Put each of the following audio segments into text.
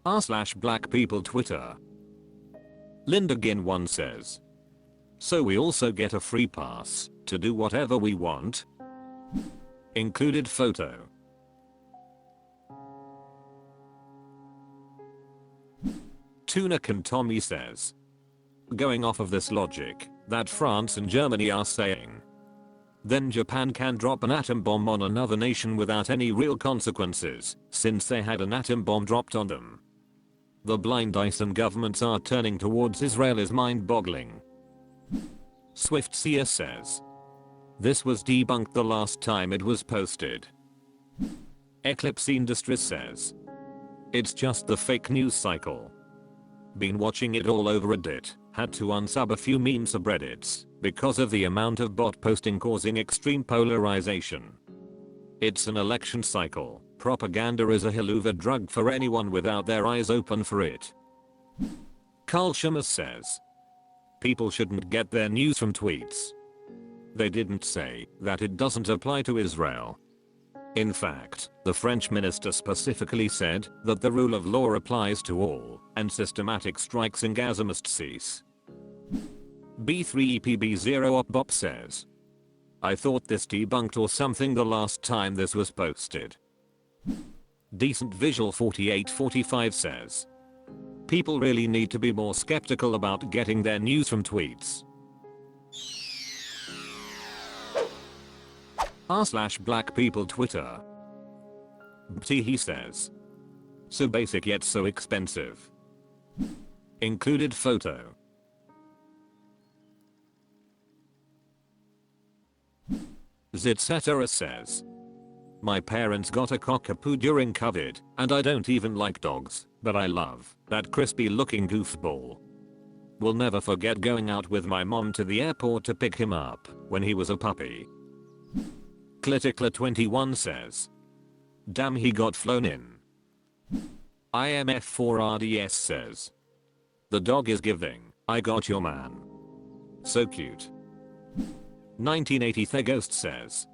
r/black people Twitter. Linda Gin 1 says, so we also get a free pass to do whatever we want? Included photo. Tunic and Tommy says, going off of this logic that France and Germany are saying, then Japan can drop an atom bomb on another nation without any real consequences since they had an atom bomb dropped on them. The blind eyes and governments are turning towards Israel is mind-boggling. Swift Seer says, this was debunked the last time it was posted. Eclipse Industries says, it's just the fake news cycle. Been watching it all over Reddit, had to unsub a few meme subreddits because of the amount of bot posting causing extreme polarization. It's an election cycle. Propaganda is a Hilluva drug for anyone without their eyes open for it. Carl Schumer says, people shouldn't get their news from tweets. They didn't say that it doesn't apply to Israel. In fact, the French minister specifically said that the rule of law applies to all, and systematic strikes in Gaza must cease. B3EPB0OpBop says, I thought this debunked or something the last time this was posted. Decent Visual 4845 says, people really need to be more skeptical about getting their news from tweets. r/black people Twitter. He says, so basic yet so expensive. Included photo. Zitcetera says, my parents got a cockapoo during COVID, and I don't even like dogs, but I love that crispy looking goofball. Will never forget going out with my mom to the airport to pick him up when he was a puppy. Cliticler21 says, damn he got flown in. IMF4RDS says, the dog is giving, I got your man. So cute. 1980 Theghost says,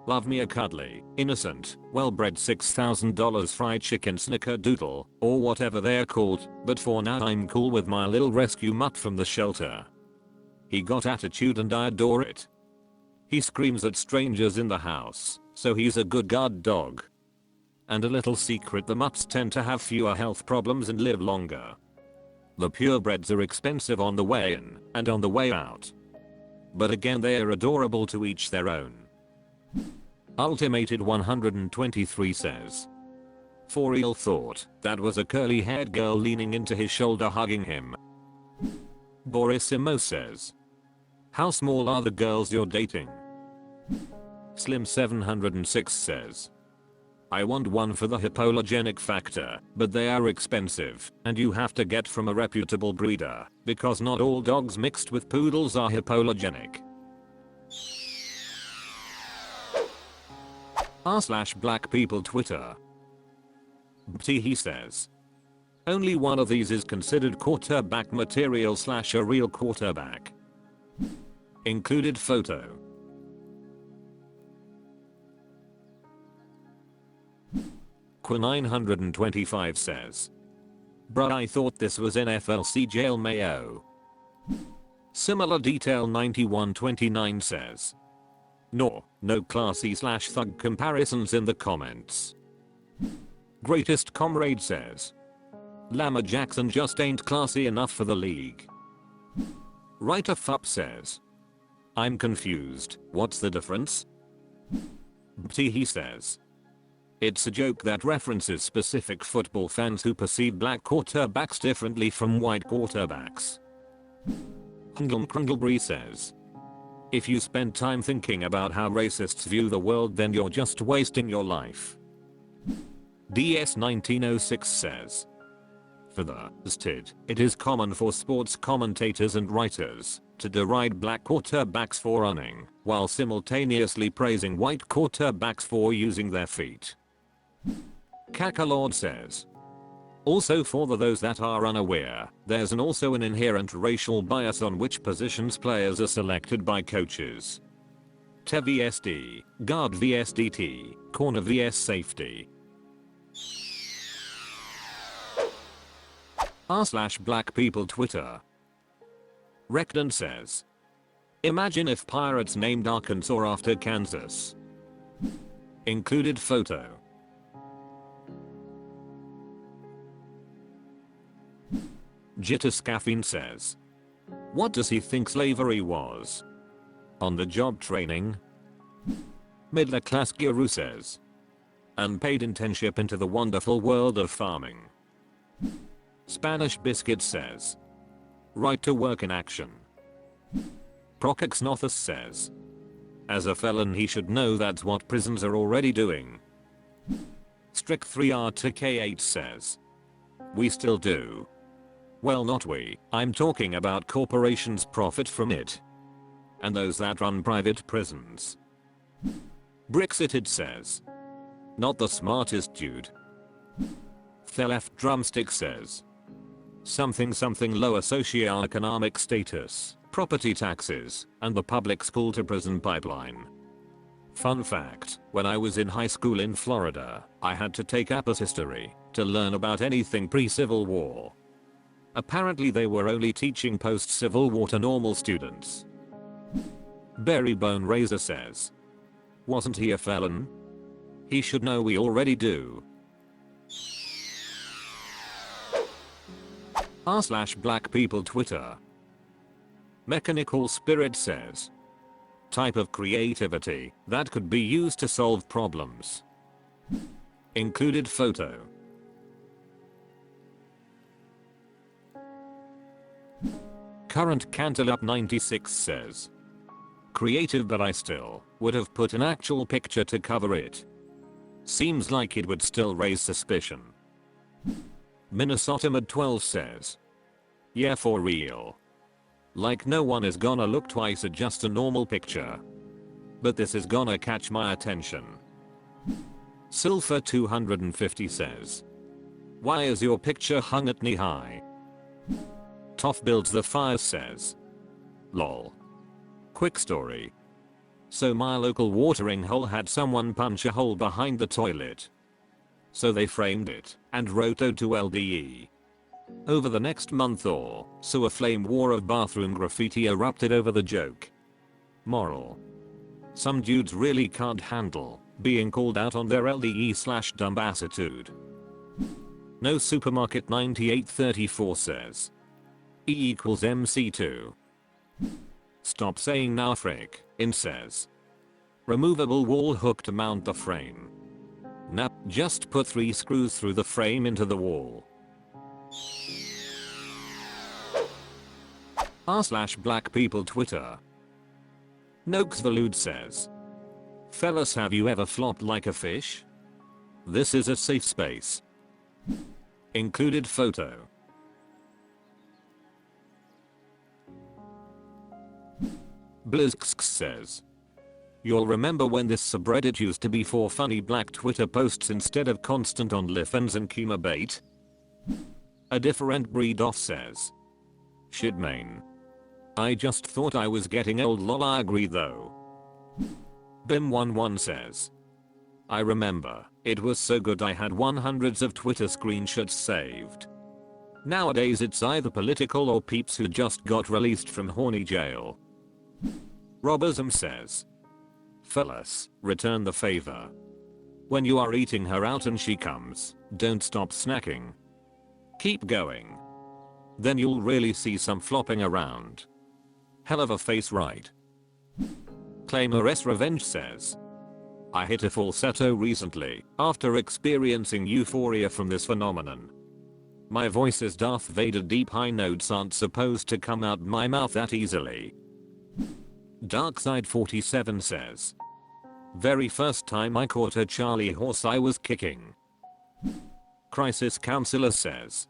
love me a cuddly, innocent, well-bred $6,000 fried chicken snickerdoodle, or whatever they're called, but for now I'm cool with my little rescue mutt from the shelter. He got attitude and I adore it. He screams at strangers in the house, so he's a good guard dog. And a little secret, the mutts tend to have fewer health problems and live longer. The purebreds are expensive on the way in and on the way out. But again, they are adorable to each their own. Ultimated 123 says, for real thought that was a curly haired girl leaning into his shoulder hugging him. Borisimo says, how small are the girls you're dating? Slim 706 says, I want one for the hypoallergenic factor, but they are expensive, and you have to get from a reputable breeder, because not all dogs mixed with poodles are hypoallergenic. r/black people Twitter. He says, only one of these is considered quarterback material / a real quarterback. Included photo. Qua925 says, bruh, I thought this was NFLC jail mayo. Similar detail 9129 says, no classy / thug comparisons in the comments. Greatest Comrade says, Lamar Jackson just ain't classy enough for the league. Writer Fup says, I'm confused, what's the difference? He says, it's a joke that references specific football fans who perceive black quarterbacks differently from white quarterbacks. Krunglebree says, if you spend time thinking about how racists view the world, then you're just wasting your life. DS1906 says, for the STID, it is common for sports commentators and writers to deride black quarterbacks for running, while simultaneously praising white quarterbacks for using their feet. Kakalord says, also for those that are unaware, there's also an inherent racial bias on which positions players are selected by coaches. Te vs. guard vs. DT, corner vs. safety. r/black people Twitter. Recton says, imagine if pirates named Arkansas after Kansas. Included photo. Jitter Caffeine says, what does he think slavery was? On the job training? Middle class guru says, unpaid internship into the wonderful world of farming. Spanish Biscuit says, right to work in action. Procaxnothus says, as a felon he should know that's what prisons are already doing. Strict 3R2K8 says, we still do. Well, not we, I'm talking about corporations profit from it. And those that run private prisons. Brixited says, not the smartest dude. Thelef Drumstick says, something lower socioeconomic status, property taxes, and the public school to prison pipeline. Fun fact, when I was in high school in Florida, I had to take APA's history to learn about anything pre-Civil War. Apparently they were only teaching post-Civil War to normal students. Berrybone Razor says, wasn't he a felon? He should know we already do. r/black people Twitter. Mechanical Spirit says, type of creativity that could be used to solve problems. Included photo. Current Cantaloupe 96 says, creative, but I still would have put an actual picture to cover it. Seems like it would still raise suspicion. Minnesota Mid 12 says, yeah, for real. Like no one is gonna look twice at just a normal picture. But this is gonna catch my attention. Sulfur 250 says, why is your picture hung at knee high? Toff Builds the Fire says, lol. Quick story. So my local watering hole had someone punch a hole behind the toilet. So they framed it and wrote "Ode to LDE." Over the next month or so a flame war of bathroom graffiti erupted over the joke. Moral. Some dudes really can't handle being called out on their LDE/dumb attitude. No Supermarket 9834 says, E equals MC2. Stop saying now frick, in says. Removable wall hook to mount the frame. Nap, just put 3 screws through the frame into the wall. r/black people Twitter. Noxvalude says, fellas, have you ever flopped like a fish? This is a safe space. Included photo. Blizzx says, you'll remember when this subreddit used to be for funny black Twitter posts instead of constant on lifens and Kuma bait? A different breed off says, shit main. I just thought I was getting old, lol. I agree though. Bim11 says, I remember, it was so good I had 100s of Twitter screenshots saved. Nowadays it's either political or peeps who just got released from horny jail. Robism says, fellas, return the favor. When you are eating her out and she comes, don't stop snacking. Keep going. Then you'll really see some flopping around. Hell of a face, right? Claimer Revenge says, I hit a falsetto recently after experiencing euphoria from this phenomenon. My voice is Darth Vader. Deep high notes aren't supposed to come out my mouth that easily. Darkside47 says, very first time I caught a Charlie horse I was kicking. Crisis Counselor says,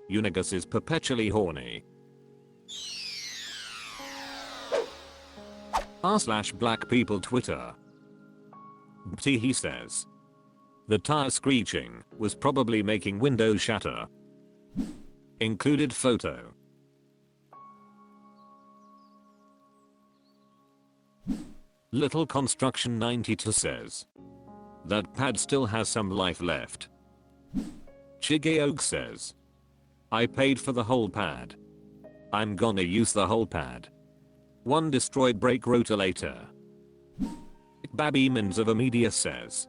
Unigus is perpetually horny. r/black people Twitter. He says, the tire screeching was probably making windows shatter. Included photo. Little Construction 92 says, that pad still has some life left. Chigeog says, I paid for the whole pad. I'm gonna use the whole pad. One destroyed brake rotor later. Babby Mins of a media says.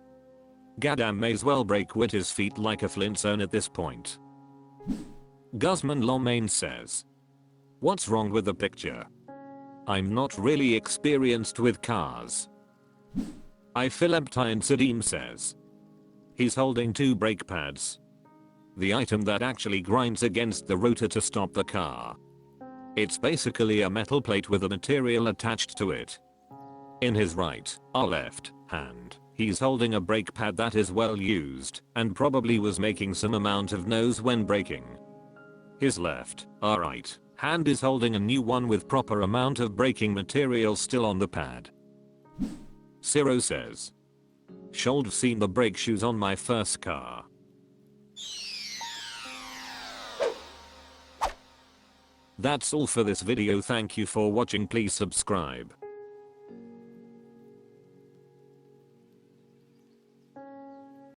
Gadam may as well break with his feet like a Flintstone at this point. Guzman Lomain says. What's wrong with the picture? I'm not really experienced with cars. I Philiptine Sadim says. He's holding 2 brake pads. The item that actually grinds against the rotor to stop the car. It's basically a metal plate with a material attached to it. In his right, or left, hand, he's holding a brake pad that is well used and probably was making some amount of noise when braking. His left, or right, hand is holding a new one with proper amount of braking material still on the pad. Ciro says. Should have seen the brake shoes on my first car. That's all for this video. Thank you for watching. Please subscribe.